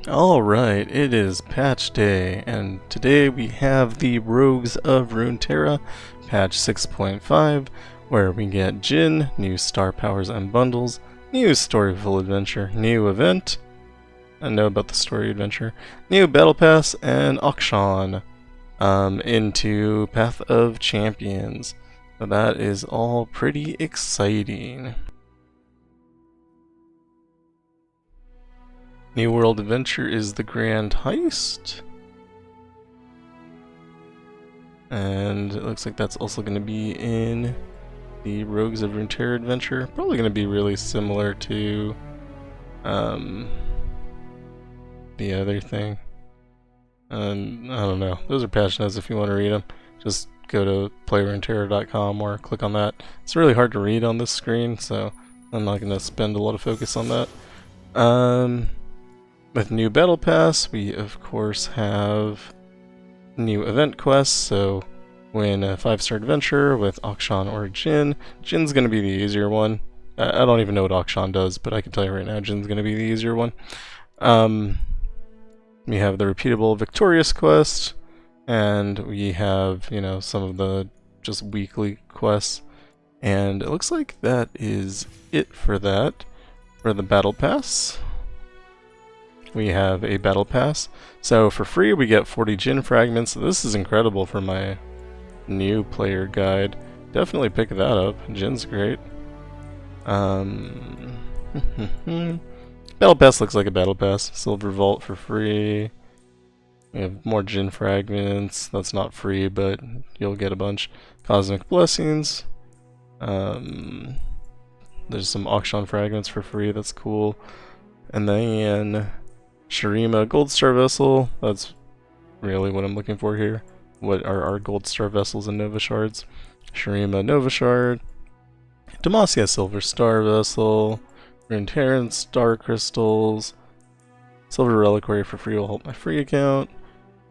Alright, it is patch day, and today we have the Rogues of Runeterra, patch 6.5, where we get Jhin, new star powers and bundles, new storyful adventure, new event, I know about the story adventure, new battle pass, and Akshan into Path of Champions. So that is all pretty exciting. New World Adventure is the Grand Heist. And it looks like that's also going to be in the Rogues of Runeterra Adventure. Probably going to be really similar to the other thing. And I don't know. Those are patch notes if you want to read them. Just go to playruneterra.com or click on that. It's really hard to read on this screen, so I'm not going to spend a lot of focus on that. With new battle pass, we of course have new event quests, so win a 5-star adventure with Akshan or Jhin. Jin's going to be the easier one. I don't even know what Akshan does, but I can tell you right now Jin's going to be the easier one. We have the repeatable victorious quest, and we have, you know, some of the just weekly quests. And it looks like that is it for that. For the battle pass, we have a battle pass. So for free we get 40 Jhin fragments. This is incredible for my new player guide. Definitely pick that up. Jin's great. Battle pass looks like a battle pass. Silver Vault for free. We have more Jhin fragments. That's not free, but you'll get a bunch. Cosmic Blessings. There's some Akshan fragments for free. That's cool. And then Shurima Gold Star Vessel, that's really what I'm looking for here. What are our Gold Star Vessels and Nova Shards? Shurima Nova Shard, Demacia Silver Star Vessel, Runeterra Star Crystals, Silver Reliquary for free will help my free account,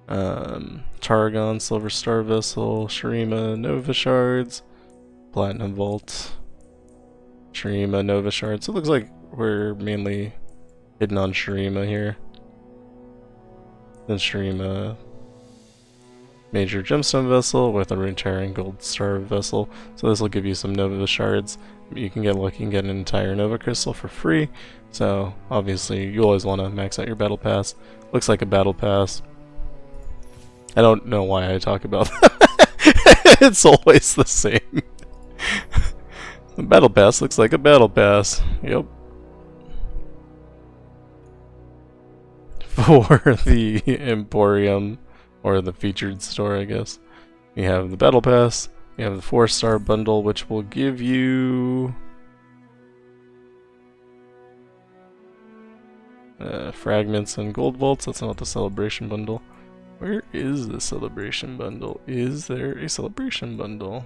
Targon Silver Star Vessel, Shurima Nova Shards, Platinum Vault, Shurima Nova Shards. So it looks like we're mainly hidden on Shurima here. Then Shurima Major Gemstone Vessel with a Runeterra Gold Star Vessel. So this will give you some Nova Shards. You can get lucky and get an entire Nova Crystal for free. So obviously you always want to max out your battle pass. Looks like a battle pass. I don't know why I talk about that. It's always the same. The battle pass looks like a battle pass. Yep. For the Emporium, or the featured store, I guess, we have the Battle Pass, we have the 4-star bundle, which will give you fragments and gold vaults. That's not the celebration bundle. Where is the celebration bundle? Is there a celebration bundle?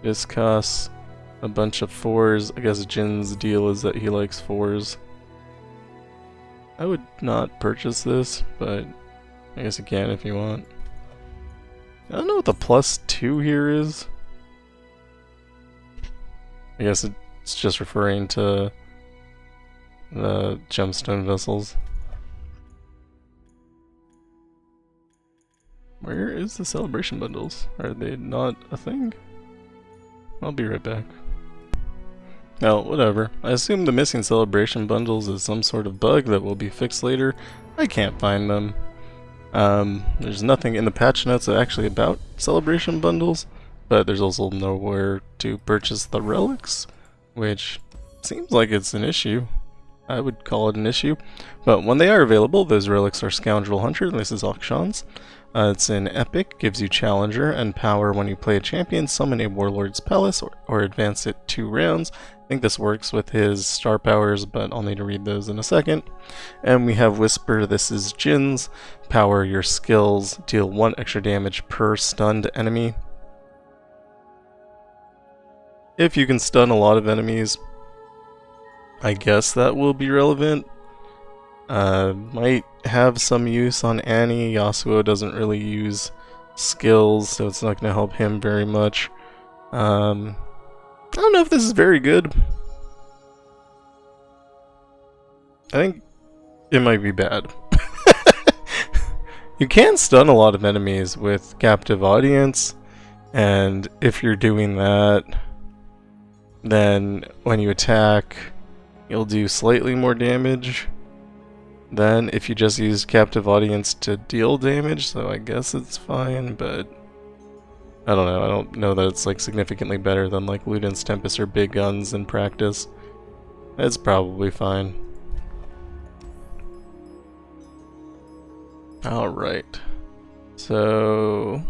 This costs a bunch of 4s. I guess Jin's deal is that he likes 4s. I would not purchase this, but I guess you can if you want. I don't know what the +2 here is. I guess it's just referring to the gemstone vessels. Where is the celebration bundles? Are they not a thing? I'll be right back. Well, whatever. I assume the missing celebration bundles is some sort of bug that will be fixed later. I can't find them. There's nothing in the patch notes actually about celebration bundles, but there's also nowhere to purchase the relics, which seems like it's an issue. I would call it an issue. But when they are available, those relics are Scoundrel Hunter. This is Akshan's. It's an epic, gives you Challenger and power when you play a champion, summon a Warlord's Palace, or advance it 2 rounds. I think this works with his star powers, but I'll need to read those in a second. And we have Whisper. This is Jin's. Power your skills, deal 1 extra damage per stunned enemy. If you can stun a lot of enemies, I guess that will be relevant. Might have some use on Annie. Yasuo doesn't really use skills, so it's not going to help him very much. I don't know if this is very good. I think it might be bad. You can stun a lot of enemies with Captive Audience, and if you're doing that, then when you attack, you'll do slightly more damage than if you just use Captive Audience to deal damage, so I guess it's fine, but I don't know. I don't know that it's like significantly better than like Luden's Tempest or Big Guns in practice. It's probably fine. Alright. So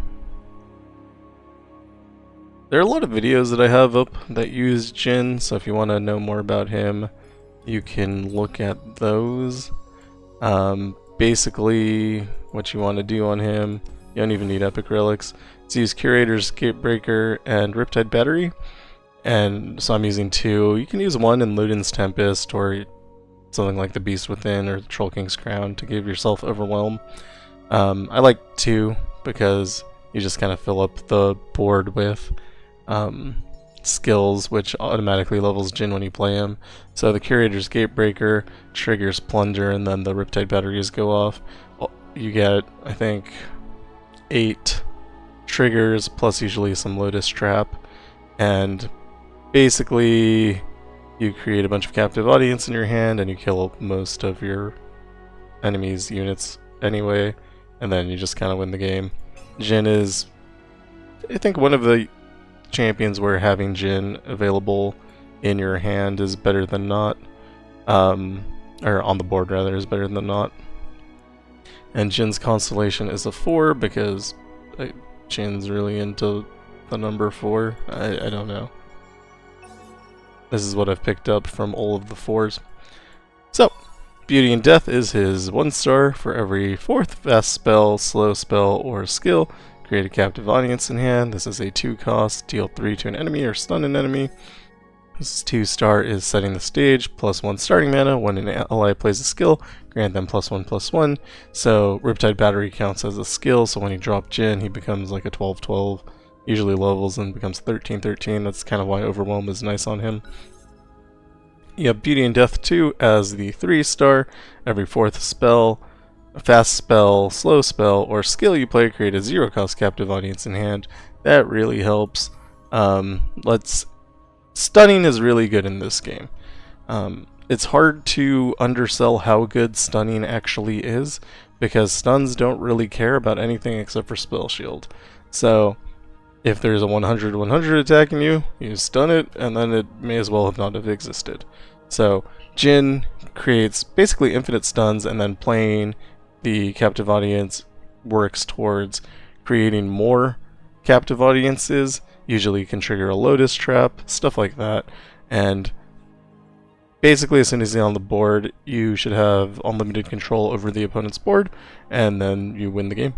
there are a lot of videos that I have up that use Jhin, so if you want to know more about him, you can look at those. Basically, what you want to do on him, you don't even need Epic Relics. It's use Curator's Gatebreaker and Riptide Battery, and so I'm using 2. You can use 1 in Luden's Tempest, or something like the Beast Within or the Troll King's Crown to give yourself Overwhelm. I like 2 because you just kind of fill up the board with skills, which automatically levels Jhin when you play him. So the Curator's Gatebreaker triggers Plunger, and then the Riptide Batteries go off. You get, I think, 8 triggers, plus usually some Lotus Trap, and basically you create a bunch of Captive Audience in your hand, and you kill most of your enemies' units anyway, and then you just kind of win the game. Jhin is, I think, one of the champions where having Jhin available in your hand is better than not, or on the board rather, is better than not. And Jin's constellation is a 4 because Jin's really into the number 4. I don't know. This is what I've picked up from all of the 4s. So, Beauty and Death is his 1-star. For every 4th fast spell, slow spell, or skill, create a Captive Audience in hand. This is a 2 cost, deal 3 to an enemy or stun an enemy. This 2-star is setting the stage, plus 1 starting mana. When an ally plays a skill, grant them +1/+1. So Riptide Battery counts as a skill, so when you drop Jhin, he becomes like a 12/12, usually levels and becomes 13/13. That's kind of why Overwhelm is nice on him. You have Beauty and Death 2 as the 3-star. Every 4th spell, fast spell, slow spell, or skill you play, create a 0-cost Captive Audience in hand. That really helps. Stunning is really good in this game. It's hard to undersell how good stunning actually is, because stuns don't really care about anything except for spell shield. So if there's a 100/100 attacking you, you stun it, and then it may as well have not have existed. So Jhin creates basically infinite stuns, and then playing the Captive Audience works towards creating more Captive Audiences. Usually you can trigger a Lotus Trap, stuff like that, and basically as soon as he's on the board, you should have unlimited control over the opponent's board, and then you win the game.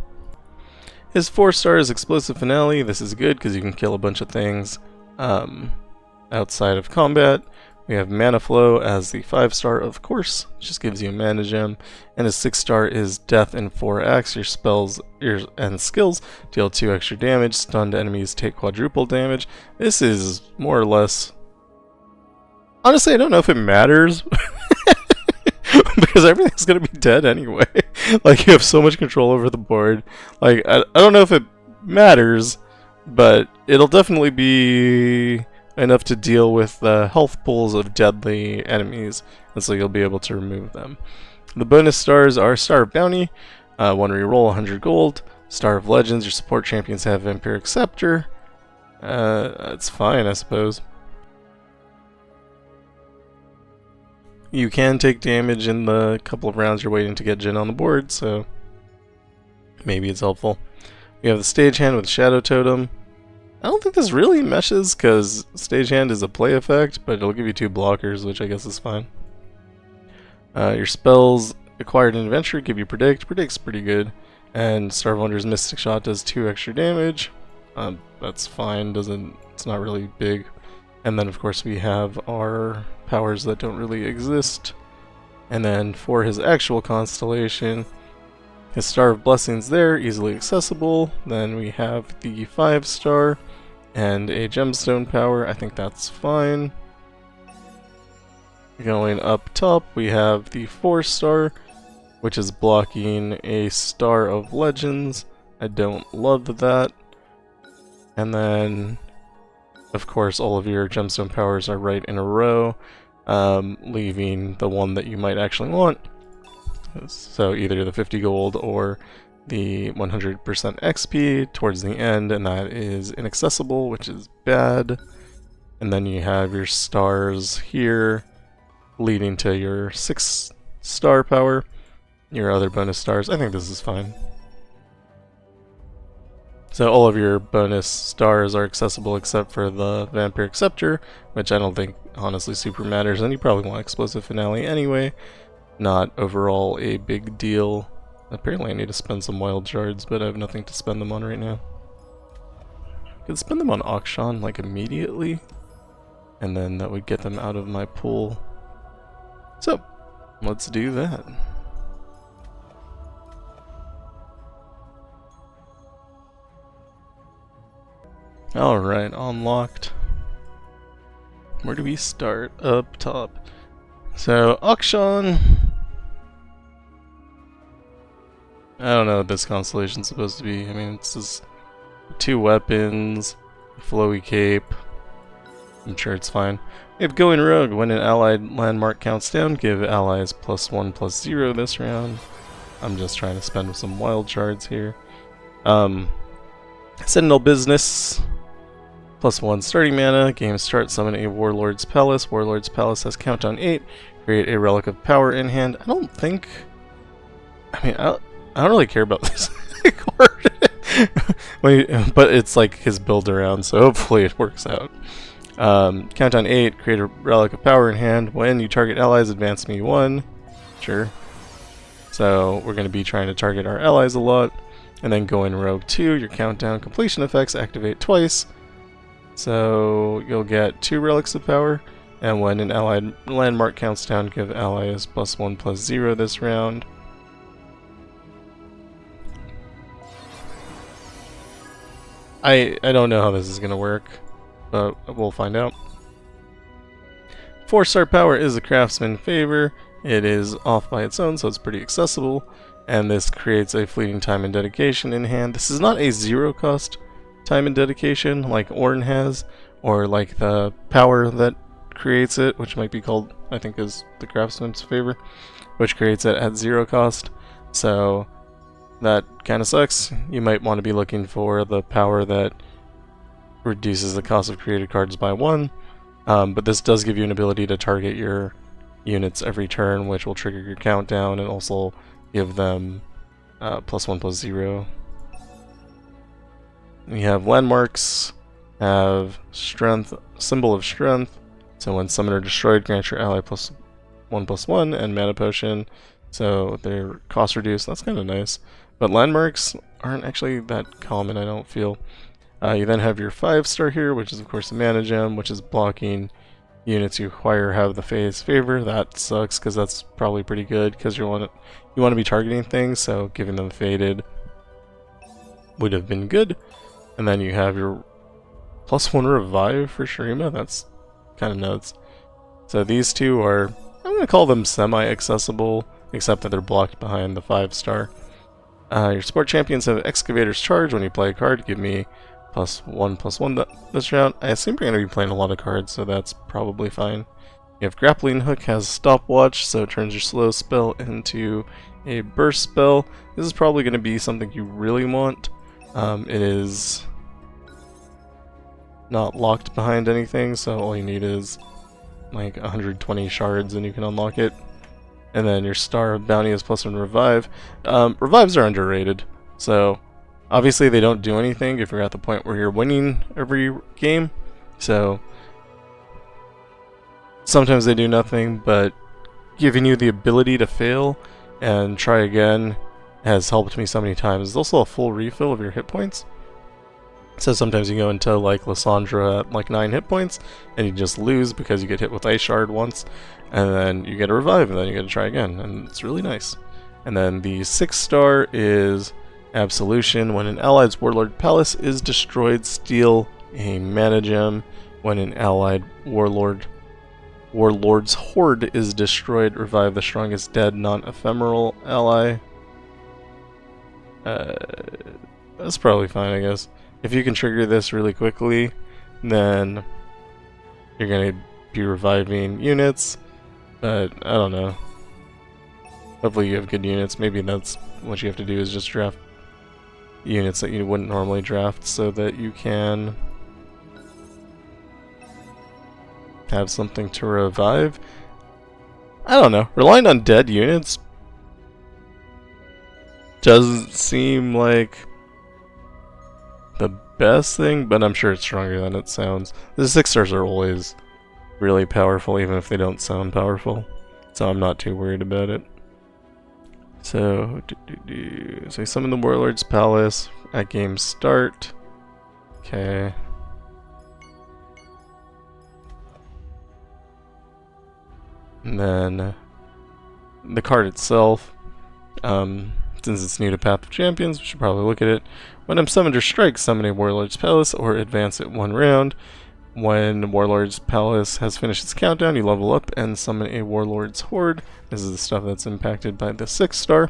His 4-star is Explosive Finale. This is good because you can kill a bunch of things outside of combat. We have Mana Flow as the 5-star, of course, just gives you a mana gem, and his 6-star is Death in 4 acts. Your spells and skills deal 2 extra damage. Stunned enemies take quadruple damage. This is more or less, honestly, I don't know if it matters because everything's gonna be dead anyway. Like, you have so much control over the board. Like, I don't know if it matters, but it'll definitely be enough to deal with the health pools of deadly enemies, and so you'll be able to remove them. The bonus stars are Star of Bounty, 1 reroll, 100 gold. Star of Legends, your support champions have Vampiric Scepter. That's fine, I suppose. You can take damage in the couple of rounds you're waiting to get Jhin on the board, so maybe it's helpful. We have the Stagehand with Shadow Totem. I don't think this really meshes, because Stagehand is a play effect, but it'll give you 2 blockers, which I guess is fine. Your spells acquired in Adventure give you Predict. Predict's pretty good. And Star of Wonder's Mystic Shot does 2 extra damage. That's fine, it's not really big. And then of course we have our powers that don't really exist. And then for his actual constellation, his Star of Blessings there, easily accessible. Then we have the 5-star and a gemstone power. I think that's fine. Going up top, we have the 4-star, which is blocking a Star of Legends. I don't love that. And then, of course, all of your gemstone powers are right in a row, leaving the one that you might actually want. So either the 50 gold or the 100% XP towards the end, and that is inaccessible, which is bad. And then you have your stars here, leading to your 6-star power, your other bonus stars. I think this is fine. So all of your bonus stars are accessible except for the Vampiric Scepter, which I don't think honestly super matters, and you probably want Explosive Finale anyway. Not overall a big deal. Apparently I need to spend some wild shards, but I have nothing to spend them on right now. I could spend them on Akshan like immediately, and then that would get them out of my pool. So, let's do that. Alright, unlocked. Where do we start? Up top. So, Akshan. I don't know what this constellation's supposed to be. I mean, it's just 2 weapons, flowy cape. I'm sure it's fine. We have Going Rogue. When an allied landmark counts down, give allies +1/+0 this round. I'm just trying to spend some wild shards here. Sentinel Business. +1 starting mana. Game start, summon a Warlord's Palace. Warlord's Palace has countdown 8. Create a Relic of Power in hand. I don't really care about this card. But it's like his build around, so hopefully it works out. Countdown 8, create a Relic of Power in hand. When you target allies, advance me 1. Sure. So we're going to be trying to target our allies a lot. And then Going Rogue 2, your countdown completion effects activate twice. So you'll get 2 Relics of Power. And when an allied landmark counts down, give allies +1/+0 this round. I don't know how this is going to work, but we'll find out. 4-star power is a craftsman favor. It is off by its own, so it's pretty accessible. And this creates a fleeting time and dedication in hand. This is not a 0-cost time and dedication like Ornn has, or like the power that creates it, which might be called, I think, is the craftsman's favor, which creates it at 0 cost. So that kind of sucks. You might want to be looking for the power that reduces the cost of created cards by 1, but this does give you an ability to target your units every turn, which will trigger your countdown and also give them +1/+0. We have landmarks, have strength, symbol of strength, so when summoned or destroyed, grant your ally +1/+1, and mana potion, so their cost reduced. That's kind of nice. But landmarks aren't actually that common, I don't feel. You then have your 5-star here, which is of course a mana gem, which is blocking units you acquire have the phase favor. That sucks because that's probably pretty good because you want to be targeting things, so giving them faded would have been good. And then you have your +1 revive for Shurima. That's kind of nuts. So these two are, I'm going to call them semi-accessible, except that they're blocked behind the 5-star. Your support champions have Excavator's Charge. When you play a card, give me +1/+1 this round. I assume you're going to be playing a lot of cards, so that's probably fine. You have Grappling Hook, has Stopwatch, so it turns your slow spell into a burst spell. This is probably going to be something you really want. It is not locked behind anything, so all you need is like 120 shards and you can unlock it. And then your Star of Bounty is +1 revive. Revives are underrated, so obviously they don't do anything if you're at the point where you're winning every game. So sometimes they do nothing, but giving you the ability to fail and try again has helped me so many times. There's also a full refill of your hit points. So sometimes you go into like Lysandra at like 9 hit points and you just lose because you get hit with Ice Shard once, and then you get a revive and then you get to try again, and it's really nice. And then the 6-star is Absolution. When an allied's Warlord Palace is destroyed, steal a mana gem. When an allied Warlord Warlord's Horde is destroyed, revive the strongest dead non-ephemeral ally. That's probably fine, I guess. If you can trigger this really quickly, then you're gonna be reviving units, but I don't know. Hopefully you have good units. Maybe that's what you have to do, is just draft units that you wouldn't normally draft so that you can have something to revive. I don't know. Relying on dead units doesn't seem like the best thing, but I'm sure it's stronger than it sounds. The 6 stars are always really powerful, even if they don't sound powerful. So I'm not too worried about it. So, so you summon the Warlord's Palace at game start. Okay. And then the card itself, since it's new to Path of Champions, we should probably look at it. When I'm summoned or strike, summon a Warlord's Palace or advance it 1 round. When Warlord's Palace has finished its countdown, you level up and summon a Warlord's Horde. This is the stuff that's impacted by the 6 star.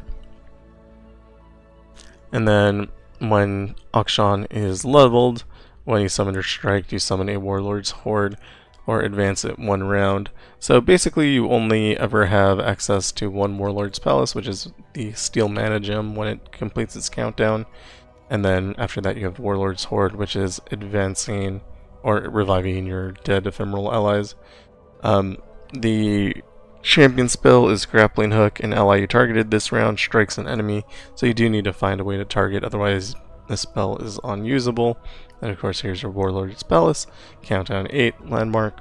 And then when Akshan is leveled, when you summon or strike, you summon a Warlord's Horde or advance it 1 round. So basically you only ever have access to 1 Warlord's Palace, which is the Steel Mana Gem when it completes its countdown. And then after that you have Warlord's Horde, which is advancing or reviving your dead ephemeral allies. The champion spell is Grappling Hook. An ally you targeted this round strikes an enemy, so you do need to find a way to target, otherwise the spell is unusable. And of course here's your Warlord's Palace. Countdown 8, landmark.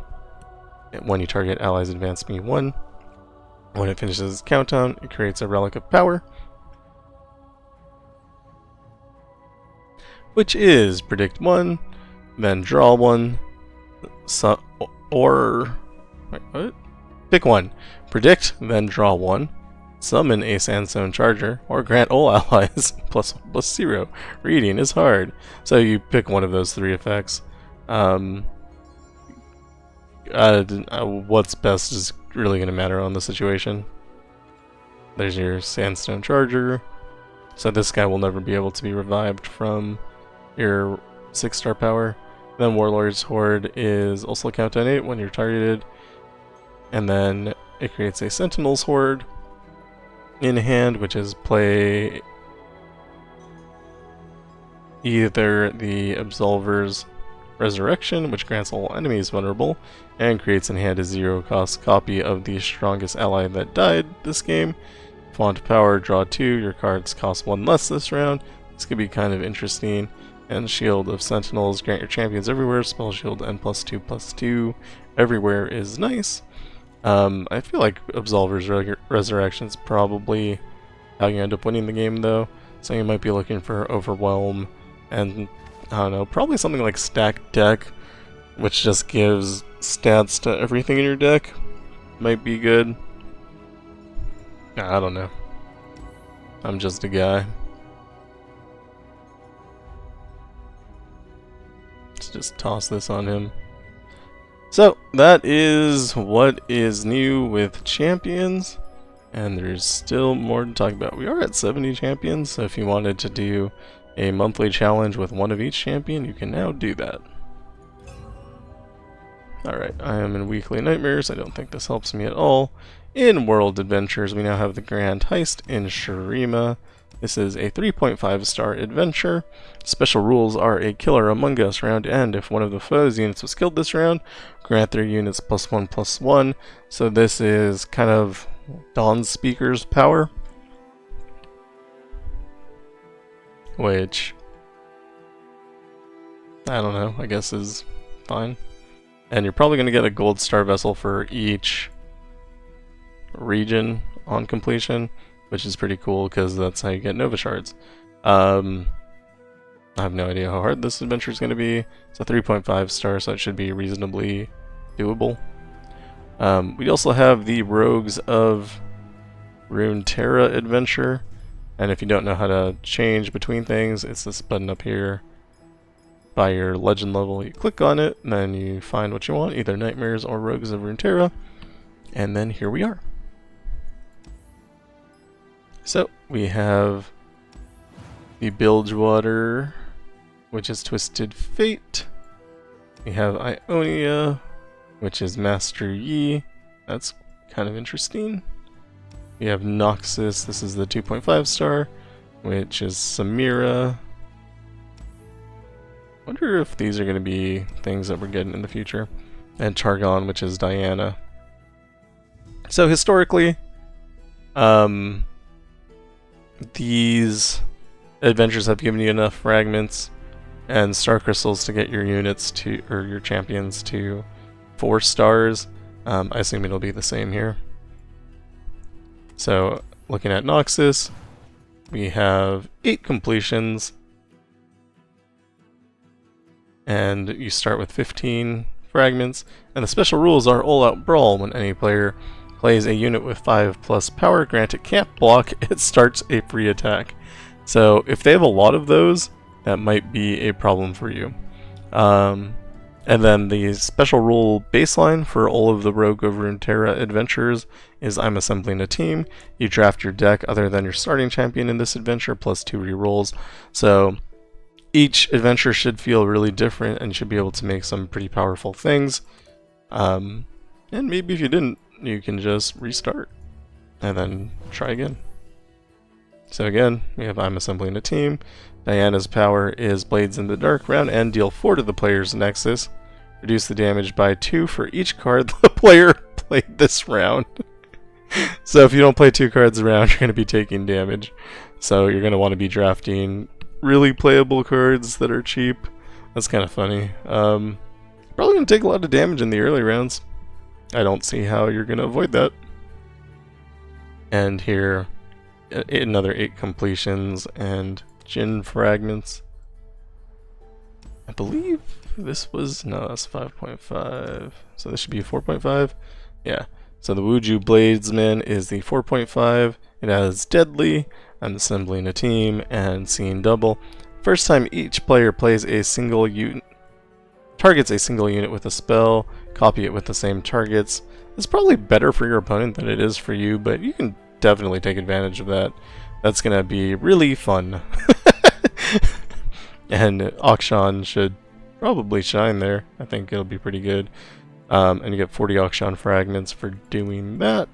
When you target allies, advance me 1. When it finishes its countdown, it creates a Relic of Power, which is predict 1, then draw 1, or wait, what? Pick 1. Predict, then draw 1. Summon a Sandstone Charger, or grant all allies +1/+0. Reading is hard. So you pick one of those 3 effects. What's best is really going to matter on the situation. There's your Sandstone Charger. So this guy will never be able to be revived from your 6 star power. Then Warlord's Horde is also countdown 8 when you're targeted. And then it creates a Sentinel's Horde in hand, which is play either the Absolver's Resurrection, which grants all enemies vulnerable, and creates in hand a 0-cost copy of the strongest ally that died this game. Font Power, draw 2, your cards cost 1 less this round. This could be kind of interesting. And Shield of Sentinels, grant your champions everywhere, spell shield and +2/+2 everywhere is nice. I feel like Absolver's Resurrection is probably how you end up winning the game though, so you might be looking for Overwhelm and, I don't know, probably something like Stack Deck, which just gives stats to everything in your deck. Might be good. I don't know. I'm just a guy. Let's just toss this on him. So, that is what is new with champions, and there's still more to talk about. We are at 70 champions, so if you wanted to do a monthly challenge with one of each champion, you can now do that. Alright, I am in Weekly Nightmares. I don't think this helps me at all. In World Adventures, we now have the Grand Heist in Shurima. This is a 3.5 star adventure. Special rules are a Killer Among Us round end. If one of the foe's units was killed this round, grant their units +1/+1. So this is kind of Dawn Speaker's power, which I don't know, I guess is fine. And you're probably going to get a gold star vessel for each region on completion, which is pretty cool because that's how you get Nova Shards. I have no idea how hard this adventure is going to be. It's a 3.5 star, so it should be reasonably doable. We also have the Rogues of Runeterra adventure, and if you don't know how to change between things, it's this button up here by your legend level. You click on it, and then you find what you want, either Nightmares or Rogues of Runeterra. And then here we are. So we have the Bilgewater, which is Twisted Fate. We have Ionia, which is Master Yi. That's kind of interesting. We have Noxus, this is the 2.5 star, which is Samira. Wonder if these are going to be things that we're getting in the future. And Targon, which is Diana. So historically, these adventures have given you enough fragments and star crystals to get your units to, or your champions to 4 stars. I assume it'll be the same here. So looking at Noxus, we have 8 completions, and you start with 15 fragments, and the special rules are all-out brawl. When any player plays a unit with 5+ power, grant it can't block, it starts a free attack. So if they have a lot of those, that might be a problem for you. And then the special rule baseline for all of the Rogue of Runeterra adventures is I'm assembling a team. You draft your deck other than your starting champion in this adventure, plus 2 rerolls. So each adventure should feel really different and should be able to make some pretty powerful things. And maybe if you didn't, you can just restart and then try again. So again, we have I'm assembling a team. Diana's power is Blades in the Dark round and deal 4 to the player's Nexus. Reduce the damage by 2 for each card the player played this round. So if you don't play 2 cards a round, you're going to be taking damage. So you're going to want to be drafting really playable cards that are cheap. That's kind of funny. Probably going to take a lot of damage in the early rounds. I don't see how you're going to avoid that. And here, another 8 completions and Jhin fragments. I believe this was, no, that's 5.5. So this should be 4.5. Yeah. So the Wuju Bladesman is the 4.5. It has Deadly, I'm assembling a team, and Seeing Double. First time each player plays a single unit, targets a single unit with a spell, copy it with the same targets. It's probably better for your opponent than it is for you, but you can definitely take advantage of that. That's gonna be really fun. And Akshan should probably shine there. I think it'll be pretty good. And you get 40 Akshan fragments for doing that.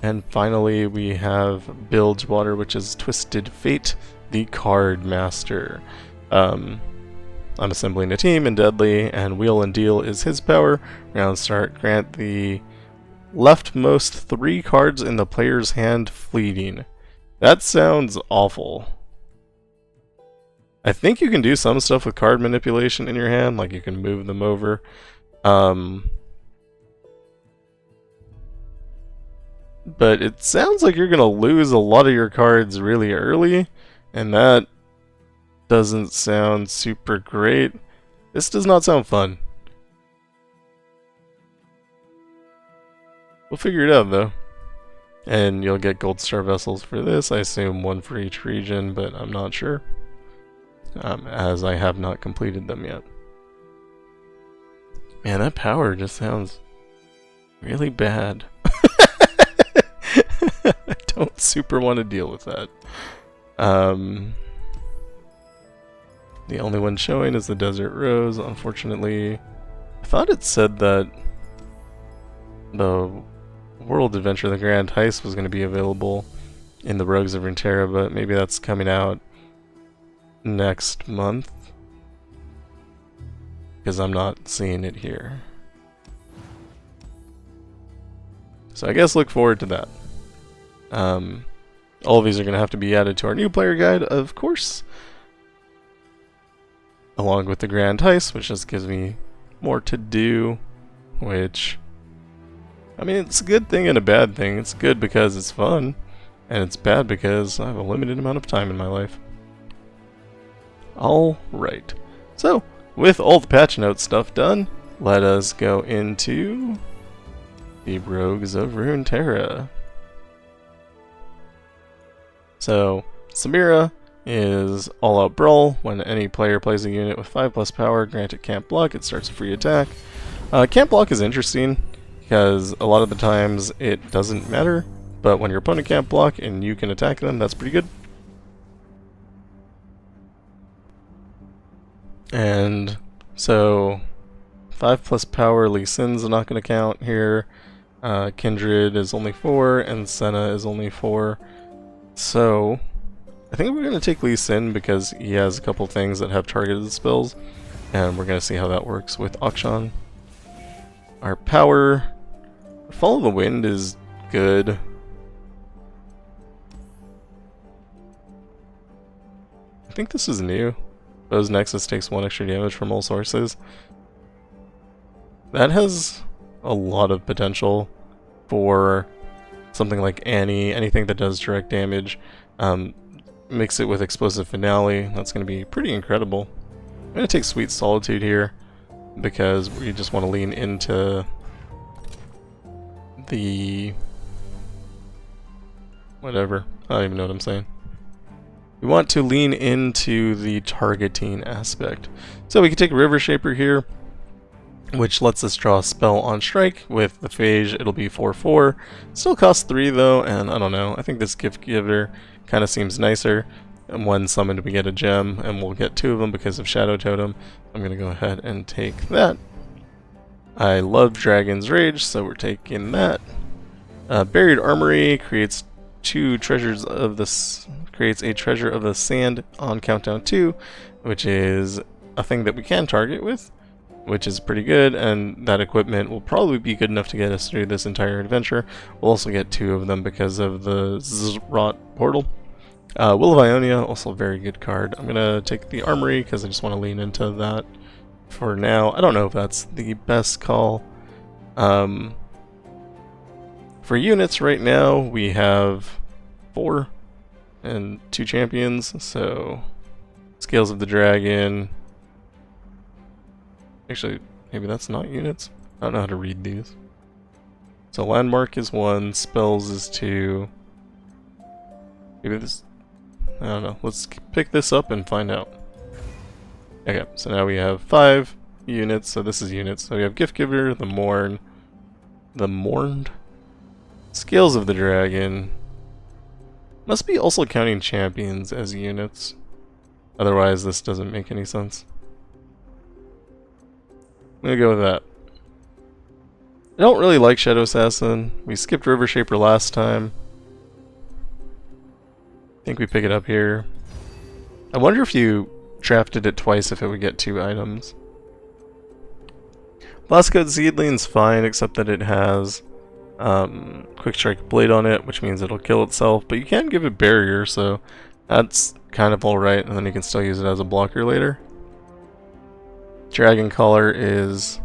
And finally we have Bilgewater, which is Twisted Fate, the Card Master. I'm assembling a team in Deadly, and Wheel and Deal is his power. Round start, grant the leftmost 3 cards in the player's hand fleeting. That sounds awful. I think you can do some stuff with card manipulation in your hand, like you can move them over. But it sounds like you're going to lose a lot of your cards really early, and that doesn't sound super great. This does not sound fun. We'll figure it out though. And you'll get gold star vessels for this. I assume 1 for each region, but I'm not sure. As I have not completed them yet. Man, that power just sounds really bad. I don't super want to deal with that. The only one showing is the Desert Rose. Unfortunately, I thought it said that the World Adventure, the Grand Heist, was going to be available in the Rogues of Runeterra, but maybe that's coming out next month, because I'm not seeing it here. So I guess look forward to that. All of these are going to have to be added to our new player guide, of course, along with the Grand Heist, which just gives me more to do, which, I mean, it's a good thing and a bad thing. It's good because it's fun, and it's bad because I have a limited amount of time in my life. Alright, so with all the patch notes stuff done, let us go into the Rogues of Runeterra. So, Samira is all-out brawl. When any player plays a unit with 5+ power, grant it can't block, it starts a free attack. Can't block is interesting, because a lot of the times it doesn't matter, but when your opponent can't block and you can attack them, that's pretty good. And so 5+ power, Lee Sin's not going to count here. Kindred is only 4, and Senna is only 4. So I think we're going to take Lee Sin because he has a couple things that have targeted spells, and we're going to see how that works with Akshan. Our power, Follow the Wind is good. I think this is new. Foe's Nexus takes 1 extra damage from all sources. That has a lot of potential for something like Annie, anything that does direct damage. Mix it with Explosive Finale, that's going to be pretty incredible. I'm going to take Sweet Solitude here, because we just want to lean into the... whatever, I don't even know what I'm saying. We want to lean into the targeting aspect. So we can take River Shaper here, which lets us draw a spell on strike. With the Phage, it'll be 4/4. Still costs 3 though, and I don't know. I think this Gift Giver kind of seems nicer. And when summoned, we get a gem, and we'll get 2 of them because of Shadow Totem. I'm going to go ahead and take that. I love Dragon's Rage, so we're taking that. Buried Armory creates 2 treasures of this. Creates a Treasure of the Sand on countdown 2, which is a thing that we can target with, which is pretty good, and that equipment will probably be good enough to get us through this entire adventure. We'll also get 2 of them because of the Zrot portal. Will of Ionia, also a very good card. I'm gonna take the Armory because I just want to lean into that for now. I don't know if that's the best call. For units right now, we have 4 and 2 champions, so Scales of the Dragon. Actually, maybe that's not units. I don't know how to read these. So Landmark is 1, Spells is 2. Maybe this... I don't know. Let's pick this up and find out. Okay, so now we have 5 units, so this is units. So we have Gift Giver, the Mourn, the Mourned, Scales of the Dragon. Must be also counting champions as units. Otherwise, this doesn't make any sense. I'm gonna go with that. I don't really like Shadow Assassin. We skipped River Shaper last time. I think we pick it up here. I wonder if you drafted it twice if it would get 2 items. Blast Code Seedling's fine, except that it has Quick Strike Blade on it, which means it'll kill itself, but you can give it Barrier, so that's kind of alright, and then you can still use it as a blocker later. Dragon Collar is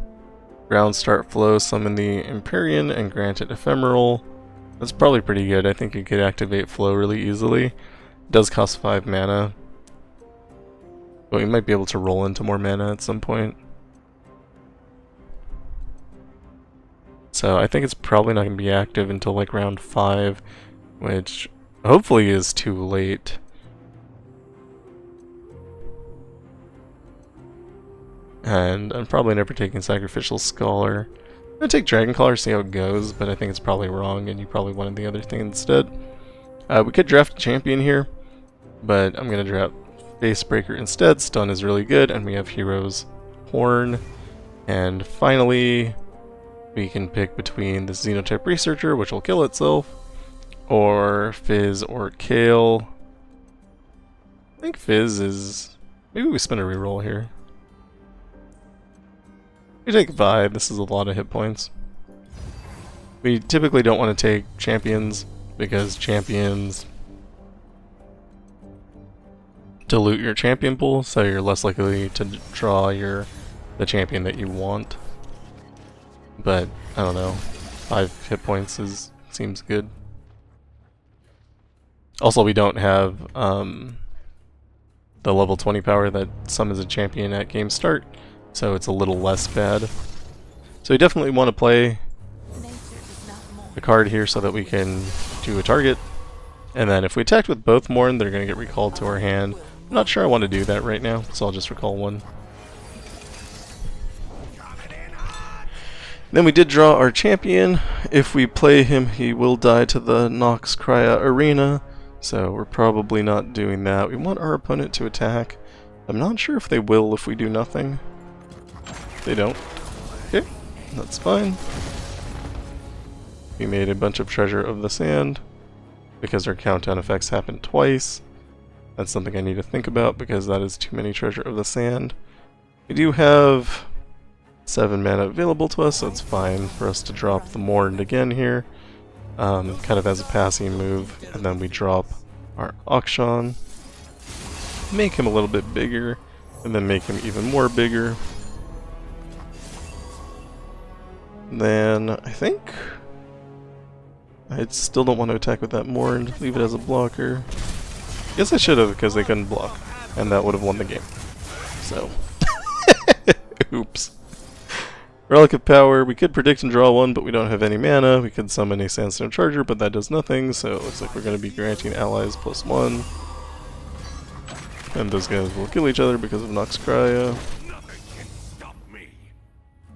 Ground Start Flow, summon the Empyrean, and grant it Ephemeral. That's probably pretty good. I think you could activate Flow really easily. It does cost 5 mana, but we might be able to roll into more mana at some point. So I think it's probably not going to be active until like round 5, which hopefully is too late. And I'm probably never taking Sacrificial Scholar. I'm going to take Dragon Collar, see how it goes, but I think it's probably wrong and you probably wanted the other thing instead. We could draft a champion here, but I'm going to draft Facebreaker instead. Stun is really good, and we have Hero's Horn. And finally, we can pick between the Xenotype Researcher, which will kill itself, or Fizz or Kale. I think Fizz is... maybe we spin a reroll here. We take Vibe, this is a lot of hit points. We typically don't want to take champions, because champions dilute your champion pool, so you're less likely to draw the champion that you want. But, I don't know, 5 hit points seems good. Also, we don't have the level 20 power that summons a champion at game start, so it's a little less bad. So we definitely want to play a card here so that we can do a target. And then if we attacked with both Mourn, they're going to get recalled to our hand. I'm not sure I want to do that right now, so I'll just recall one. Then we did draw our champion. If we play him, he will die to the Nox Crya Arena, so we're probably not doing that. We want our opponent to attack. I'm not sure if they will if we do nothing. They don't. Okay, that's fine. We made a bunch of Treasure of the Sand because our countdown effects happen twice. That's something I need to think about because that is too many Treasure of the Sand. We do have 7 mana available to us, so it's fine for us to drop the Mourned again here, kind of as a passing move, and then we drop our Akshan, make him a little bit bigger, and then make him even more bigger. Then I think I still don't want to attack with that Mourned, leave it as a blocker. Guess I should have because they couldn't block, and that would have won the game. So, oops. Relic of Power, we could predict and draw one, but we don't have any mana. We could summon a Sandstone Charger, but that does nothing, so it looks like we're going to be granting allies +1. And those guys will kill each other because of Nox Cryo.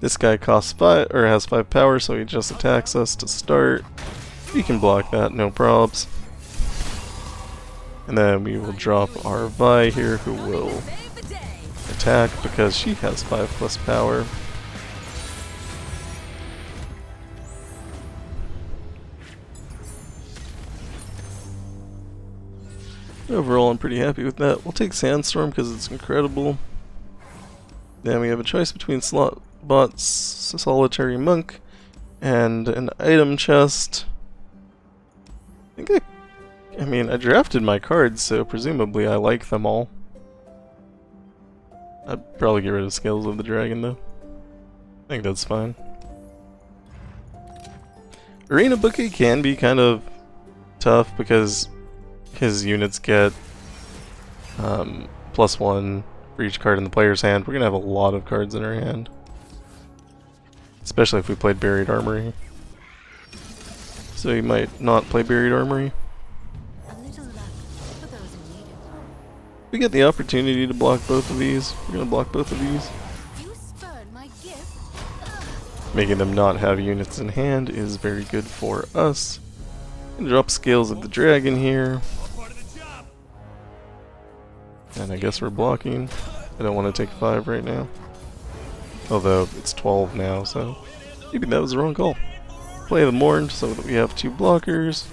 This guy costs 5, or has 5 power, so he just attacks us to start. We can block that, no probs. And then we will drop our Vi here, who will attack because she has 5+ power. Overall, I'm pretty happy with that. We'll take Sandstorm because it's incredible. Then we have a choice between Slotbot's Solitary Monk and an item chest. I mean, I drafted my cards, so presumably I like them all. I'd probably get rid of Scales of the Dragon, though. I think that's fine. Arena Bouquet can be kind of tough because his units get +1 for each card in the player's hand. We're going to have a lot of cards in our hand. Especially if we played Buried Armory. So you might not play Buried Armory. We get the opportunity to block both of these. We're going to block both of these. Making them not have units in hand is very good for us. Drop Scales of the Dragon here. And I guess we're blocking. I don't want to take 5 right now. Although it's 12 now, so maybe that was the wrong call. Play the Mourned so that we have 2 blockers.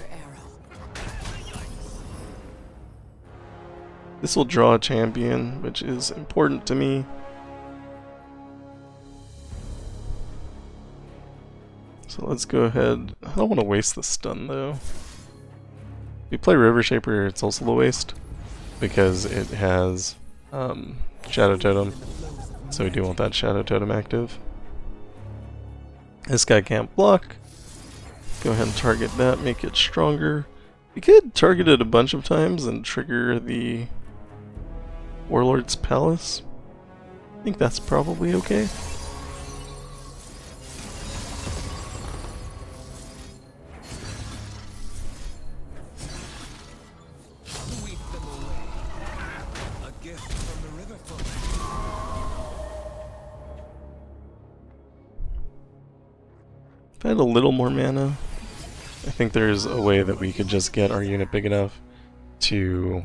This will draw a champion, which is important to me. So let's go ahead. I don't want to waste the stun though. If we play River Shaper, it's also a waste because it has Shadow Totem. So we do want that Shadow Totem active. This guy can't block. Go ahead and target that, make it stronger. We could target it a bunch of times and trigger the Warlord's Palace. I think that's probably okay. If I had a little more mana, I think there's a way that we could just get our unit big enough to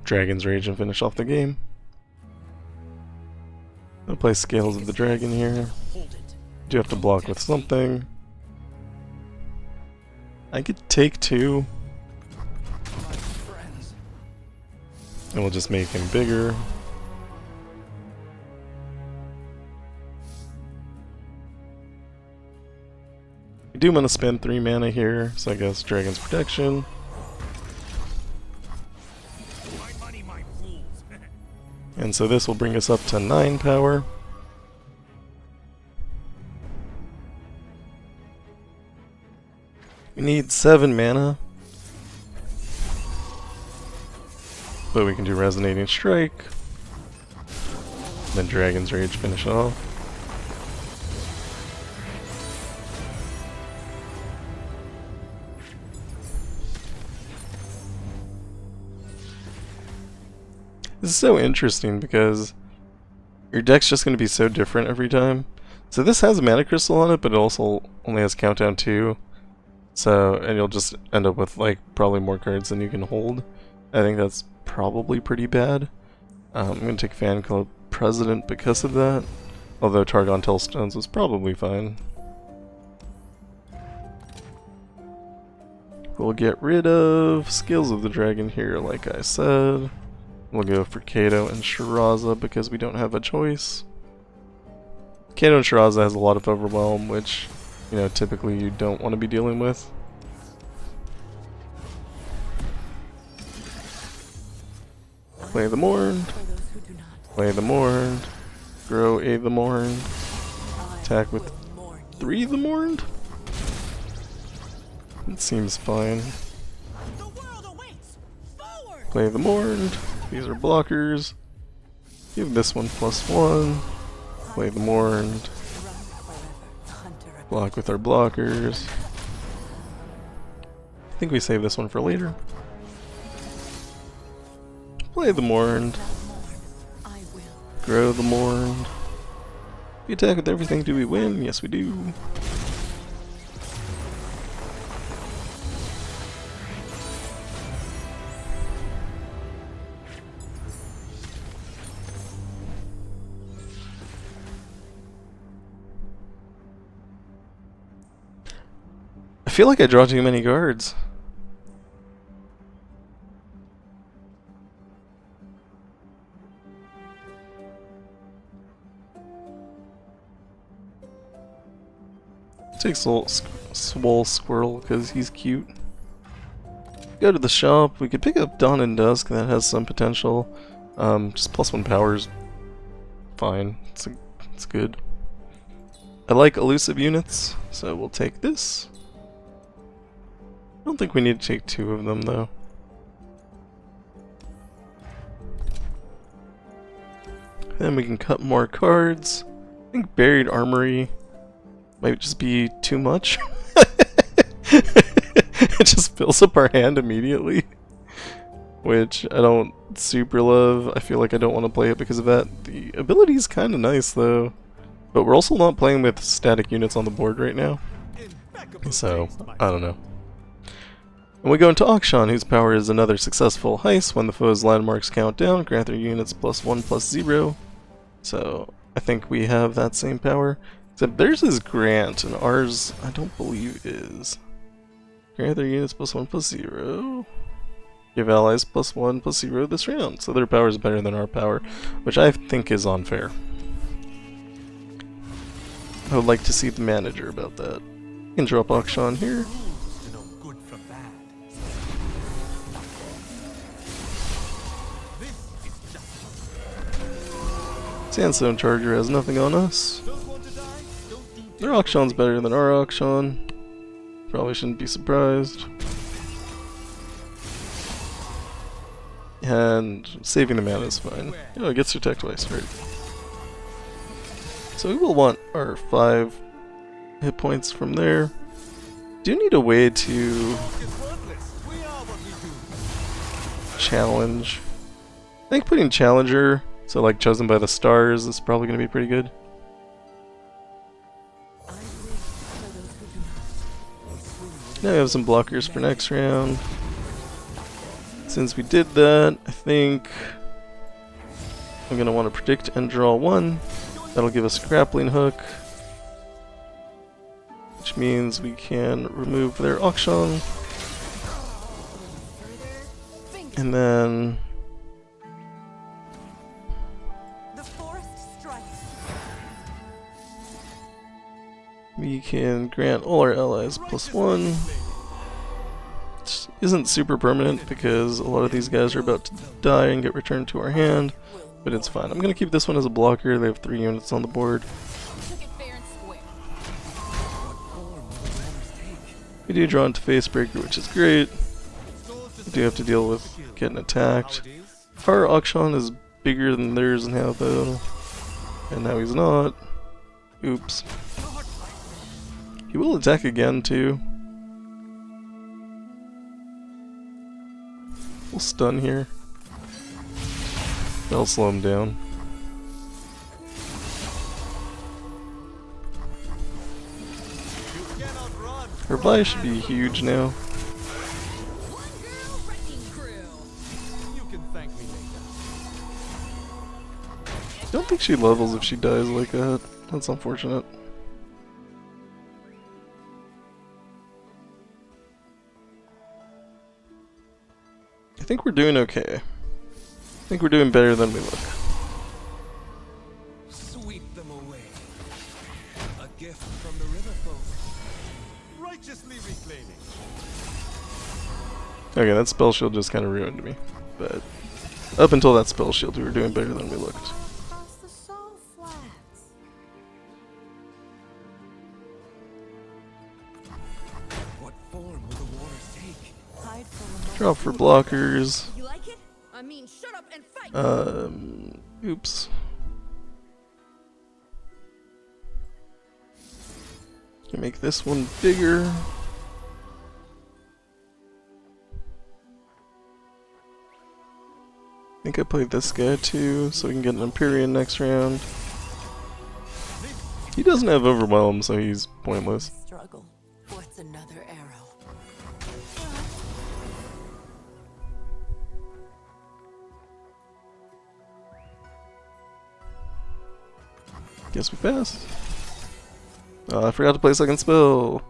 Dragon's Rage and finish off the game. I'll play Scales of the Dragon here. Do have to block with something. I could take 2. And we'll just make him bigger. I do want to spend 3 mana here, so I guess Dragon's Protection. And so this will bring us up to 9 power. We need 7 mana. But we can do Resonating Strike. Then Dragon's Rage finish it off. This is so interesting because your deck's just going to be so different every time. So this has a mana crystal on it, but it also only has countdown 2. So, and you'll just end up with like probably more cards than you can hold. I think that's probably pretty bad. I'm gonna take Fan Club President because of that. Although Targon Tellstones was probably fine. We'll get rid of Scales of the Dragon here, like I said. We'll go for Kato and Shiraza because we don't have a choice. Kato and Shiraza has a lot of Overwhelm, which, you know, typically you don't want to be dealing with. Play the Mourned. Play the Mourned. Grow a the Mourned. Attack with 3 the Mourned? It seems fine. Play the Mourned. These are blockers. Give this one +1. Play the Mourned. Block with our blockers. I think we save this one for later. Play the Mourned. Grow the Mourned. We attack with everything. Do we win? Yes, we do. I feel like I draw too many cards. Take Swole Squirrel because he's cute. Go to the shop. We could pick up Dawn and Dusk. That has some potential. Just +1 powers. Fine. It's good. I like elusive units, so we'll take this. I don't think we need to take 2 of them though. Then we can cut more cards. I think Buried Armory might just be too much. It just fills up our hand immediately, which I don't super love. I feel like I don't want to play it because of that. The ability is kind of nice though, but we're also not playing with static units on the board right now, so I don't know. And we go into Akshan, whose power is another successful heist. When the foe's landmarks count down, grant their units +1/+0. So I think we have that same power. Except theirs is grant, and ours I don't believe is. Grant their units +1/+0. Give allies +1/+0 this round. So their power is better than our power, which I think is unfair. I would like to see the manager about that. You can drop Akshan here. Sandstone Charger has nothing on us. Their Akshan's better than our Akshan. Probably shouldn't be surprised. And saving the mana is fine. You know, it gets to attack twice, right? So we will want our 5 hit points from there. Do need a way to challenge. I think putting Challenger, so like Chosen by the Stars, is probably going to be pretty good. Now we have some blockers for next round. Since we did that, I think I'm going to want to predict and draw 1. That'll give us a grappling hook, which means we can remove their Akshan. And then we can grant all our allies +1. Which isn't super permanent because a lot of these guys are about to die and get returned to our hand, but it's fine. I'm going to keep this one as a blocker. They have 3 units on the board. We do draw into Facebreaker, which is great. We do have to deal with getting attacked. Our Akshan is bigger than theirs now though, and now he's not. Oops. He will attack again too. We'll stun here. That'll slow him down. Her buy should be huge now. I don't think she levels if she dies like that. That's unfortunate. I think we're doing okay. I think we're doing better than we look. Sweep them away. A gift from the river folk. Righteously reclaiming. Okay, that spell shield just kind of ruined me. But up until that spell shield, we were doing better than we looked. Drop for blockers. You like it? I mean, shut up and fight. Oops. Can make this one bigger. I think I played this guy too, so we can get an Empyrean next round. He doesn't have Overwhelm, so he's pointless. Struggle. What's another arrow? Guess we passed. Oh, I forgot to play second spell.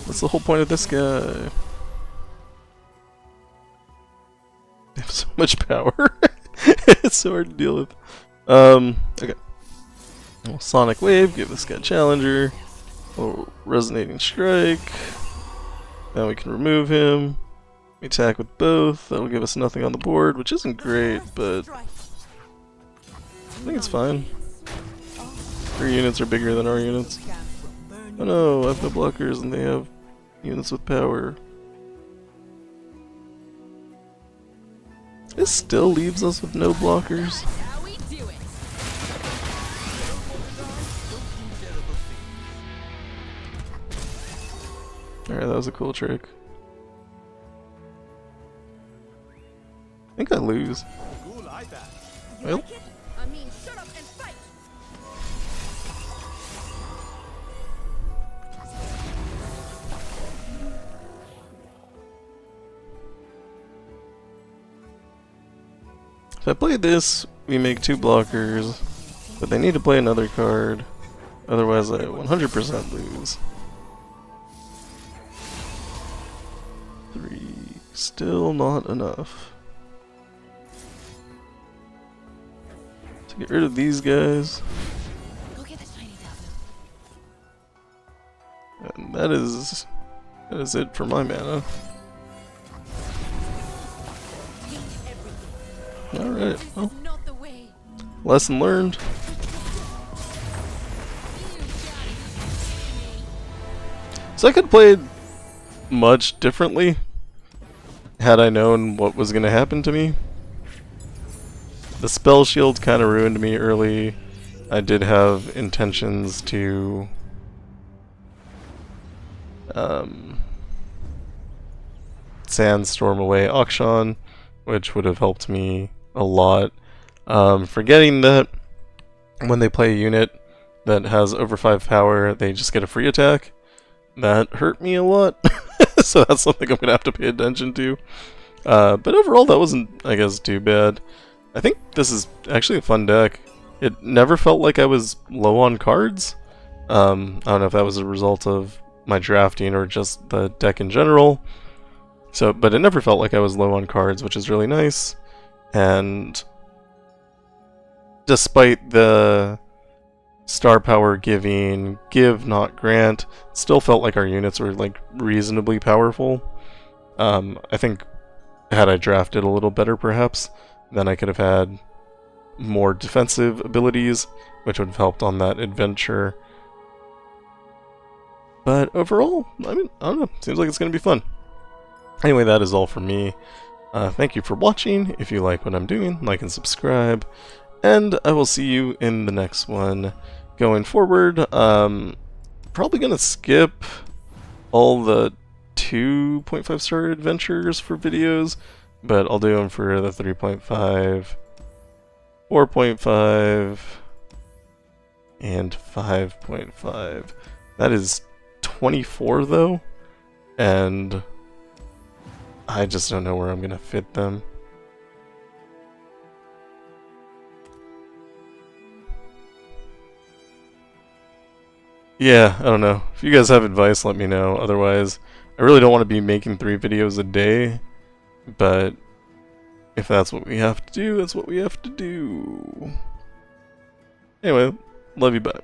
What's the whole point of this guy? They have so much power. It's so hard to deal with. Okay. Well, Sonic Wave, give this guy Challenger. Oh, Resonating Strike. Now we can remove him. We attack with both. That'll give us nothing on the board, which isn't great, but I think it's fine. Their units are bigger than our units. Oh no, I have no blockers and they have units with power. This still leaves us with no blockers. Alright, that was a cool trick. I think I lose. Well. I mean, shut up and fight. If I play this, we make 2 blockers, but they need to play another card, otherwise I 100% lose. 3, still not enough. To get rid of these guys. Go get the shiny devil. And that is it for my mana. Alright, well, lesson learned. So I could have played much differently had I known what was going to happen to me. The spell shield kind of ruined me early. I did have intentions to sandstorm away Akshan, which would have helped me a lot. Forgetting that when they play a unit that has over 5 power, they just get a free attack. That hurt me a lot. So that's something I'm going to have to pay attention to. But overall, that wasn't, I guess, too bad. I think this is actually a fun deck. It never felt like I was low on cards. I don't know if that was a result of my drafting or just the deck in general. So, but it never felt like I was low on cards, which is really nice. And despite the star power giving give not grant, still felt like our units were like reasonably powerful. I think had I drafted a little better perhaps, then I could have had more defensive abilities, which would have helped on that adventure. But overall, I mean, I don't know, seems like it's going to be fun. Anyway, that is all for me. Thank you for watching. If you like what I'm doing, like and subscribe. And I will see you in the next one. Going forward, probably going to skip all the 2.5 star adventures for videos, but I'll do them for the 3.5, 4.5, and 5.5. That is 24 though, and I just don't know where I'm gonna fit them. Yeah, I don't know. If you guys have advice, let me know. Otherwise, I really don't want to be making 3 videos a day, but if that's what we have to do, that's what we have to do. Anyway, love you, bye.